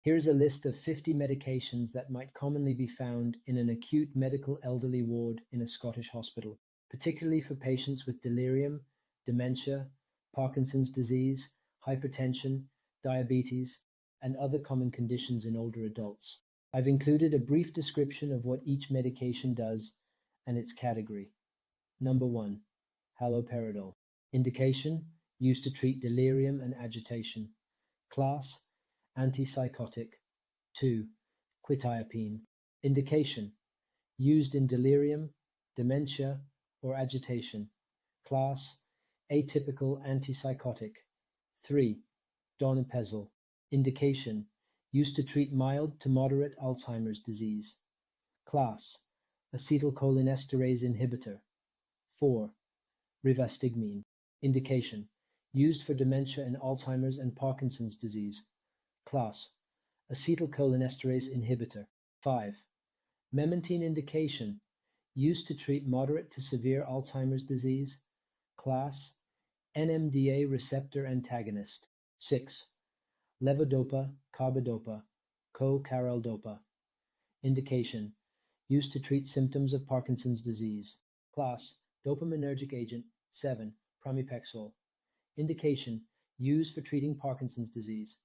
Here is a list of 50 medications that might commonly be found in an acute medical elderly ward in a Scottish hospital, particularly for patients with delirium, dementia, Parkinson's disease, hypertension, diabetes, and other common conditions in older adults. I've included a brief description of what each medication does and its category. Number 1. Haloperidol. Indication: used to treat delirium and agitation. Class: antipsychotic. 2. Quetiapine. Indication: used in delirium, dementia, or agitation. Class: atypical antipsychotic. 3. Donepezil. Indication: used to treat mild to moderate Alzheimer's disease. Class: acetylcholinesterase inhibitor. 4. Rivastigmine. Indication: used for dementia and Alzheimer's and Parkinson's disease. Class: acetylcholinesterase inhibitor. 5. Memantine. Indication: used to treat moderate to severe Alzheimer's disease. Class: NMDA receptor antagonist. 6. Levodopa carbidopa, co-careldopa. Indication: used to treat symptoms of Parkinson's disease. Class: dopaminergic agent. 7. Pramipexole. Indication: used for treating Parkinson's disease.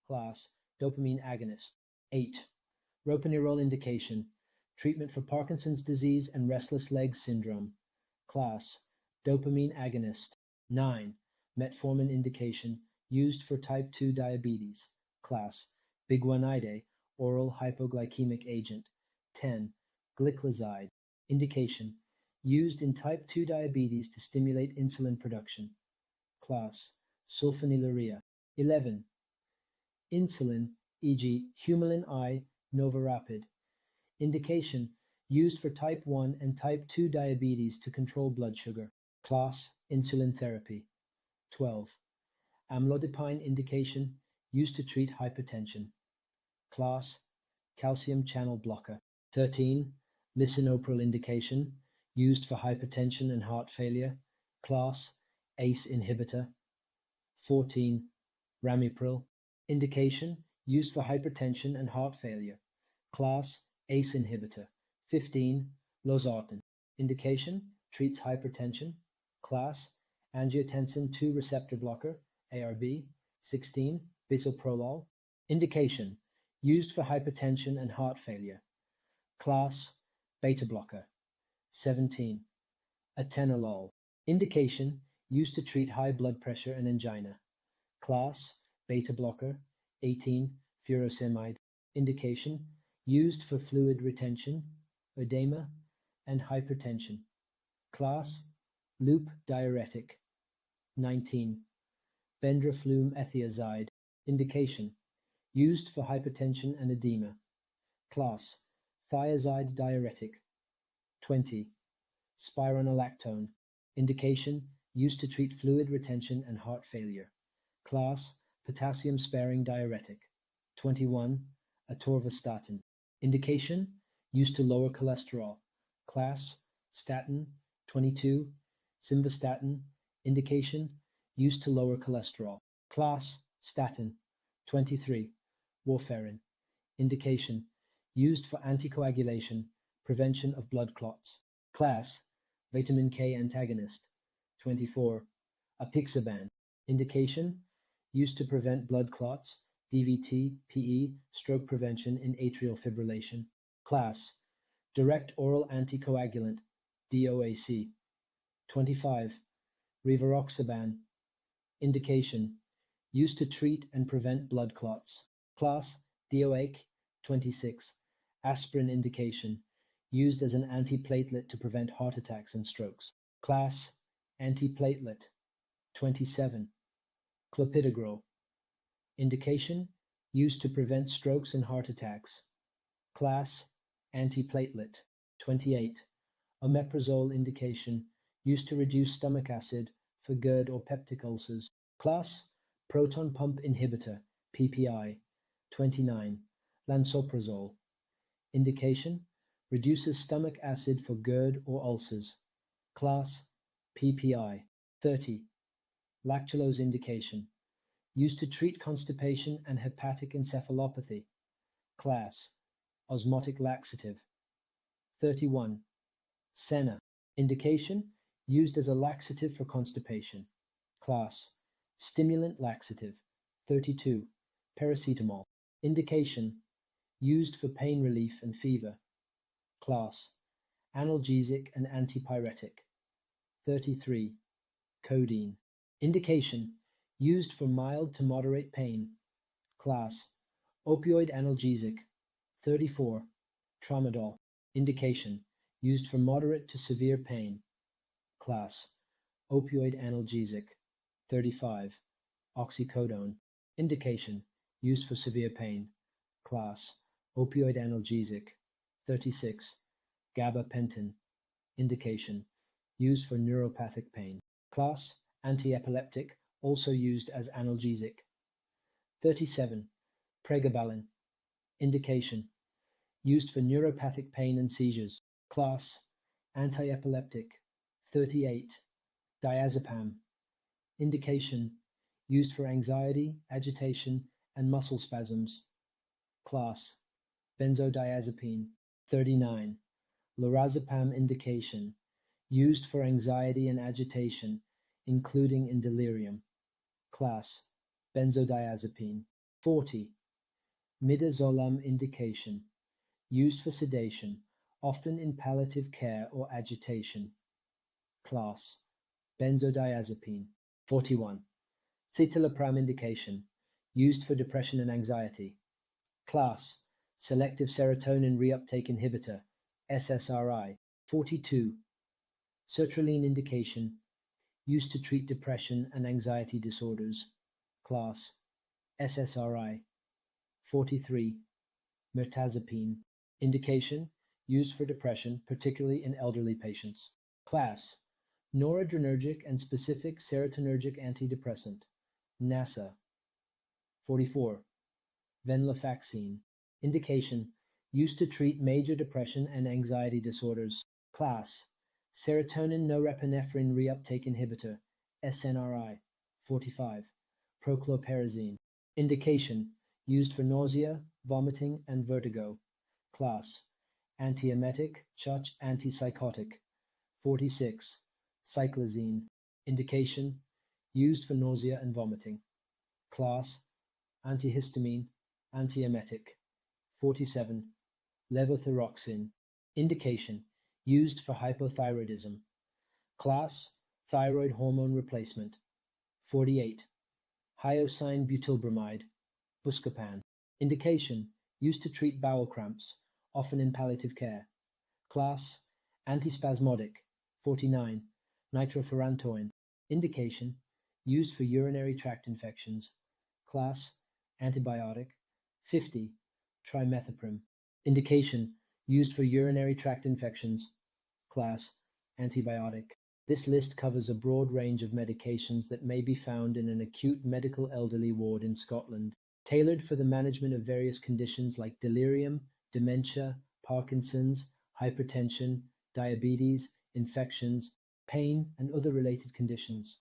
Class: dopamine agonist. 8. Ropinirole. Indication: treatment for Parkinson's disease and restless legs syndrome. Class: dopamine agonist. 9. Metformin. Indication: used for type 2 diabetes. Class: biguanide, oral hypoglycemic agent. 10. Gliclazide. Indication: used in type 2 diabetes to stimulate insulin production. Class: sulfonylurea. 11. Insulin, e.g. Humulin I Novorapid. Indication: used for type 1 and type 2 diabetes to control blood sugar. Class: insulin therapy. 12. Amlodipine. Indication: used to treat hypertension. Class: calcium channel blocker. 13. Lisinopril. Indication: used for hypertension and heart failure. Class: ACE inhibitor. 14. Ramipril. Indication: used for hypertension and heart failure. Class: ACE inhibitor. 15. Losartan. Indication: treats hypertension. Class: angiotensin II receptor blocker, ARB. 16. Bisoprolol. Indication: used for hypertension and heart failure. Class: beta blocker. 17. Atenolol. Indication: used to treat high blood pressure and angina. Class: beta blocker. 18. Furosemide. Indication: used for fluid retention, edema, and hypertension. Class: loop diuretic. 19. Bendraflumethiazide. Indication: used for hypertension and edema. Class: thiazide diuretic. 20. Spironolactone. Indication: used to treat fluid retention and heart failure. Class: potassium-sparing diuretic. 21. Atorvastatin. Indication: used to lower cholesterol. Class: statin. 22. Simvastatin. Indication: used to lower cholesterol. Class: statin. 23. Warfarin. Indication: used for anticoagulation, prevention of blood clots. Class: vitamin K antagonist. 24. Apixaban. Indication: used to prevent blood clots, DVT, PE, stroke prevention in atrial fibrillation. Class: direct oral anticoagulant, DOAC. 25. Rivaroxaban. Indication: used to treat and prevent blood clots. Class: DOAC. 26. Aspirin. Indication: used as an antiplatelet to prevent heart attacks and strokes. Class: antiplatelet. 27. Clopidogrel. Indication: used to prevent strokes and heart attacks. Class: antiplatelet. 28. Omeprazole. Indication: used to reduce stomach acid for GERD or peptic ulcers. Class: proton pump inhibitor, PPI. 29. Lansoprazole. Indication: reduces stomach acid for GERD or ulcers. Class: PPI. 30. Lactulose. Indication: Used to treat constipation and hepatic encephalopathy. Class: osmotic laxative. 31. Senna. Indication: used as a laxative for constipation. Class: stimulant laxative. 32. Paracetamol. Indication: used for pain relief and fever. Class: analgesic and antipyretic. 33. Codeine. Indication: used for mild to moderate pain. Class: opioid analgesic. 34. Tramadol. Indication: used for moderate to severe pain. Class: opioid analgesic. 35. Oxycodone. Indication: used for severe pain. Class: opioid analgesic. 36. Gabapentin. Indication: used for neuropathic pain. Class: antiepileptic, also used as analgesic. 37. Pregabalin. Indication: used for neuropathic pain and seizures. Class: antiepileptic. 38. Diazepam. Indication: used for anxiety, agitation, and muscle spasms. Class: benzodiazepine. 39. Lorazepam. Indication: used for anxiety and agitation, including in delirium. Class: benzodiazepine. 40. Midazolam. Indication: used for sedation, often in palliative care or agitation. Class: benzodiazepine. 41. Citalopram. Indication: used for depression and anxiety. Class: selective serotonin reuptake inhibitor, SSRI. 42. Sertraline. Indication: used to treat depression and anxiety disorders. Class: SSRI. 43. Mirtazapine. Indication: used for depression, particularly in elderly patients. Class: noradrenergic and specific serotonergic antidepressant, NASA. 44. Venlafaxine. Indication: used to treat major depression and anxiety disorders. Class: serotonin norepinephrine reuptake inhibitor, SNRI. 45. Prochlorperazine. Indication: used for nausea, vomiting, and vertigo. Class: antiemetic, antipsychotic. 46. Cyclizine. Indication: used for nausea and vomiting. Class: antihistamine, antiemetic. 47. Levothyroxine. Indication: used for hypothyroidism. Class: thyroid hormone replacement. 48. Hyoscine butylbromide, Buscopan. Indication: used to treat bowel cramps, often in palliative care. Class: antispasmodic. 49. Nitrofurantoin. Indication: used for urinary tract infections. Class: antibiotic. 50. Trimethoprim. Indication: used for urinary tract infections. Class: antibiotic. This list covers a broad range of medications that may be found in an acute medical elderly ward in Scotland, tailored for the management of various conditions like delirium, dementia, Parkinson's, hypertension, diabetes, infections, pain, and other related conditions.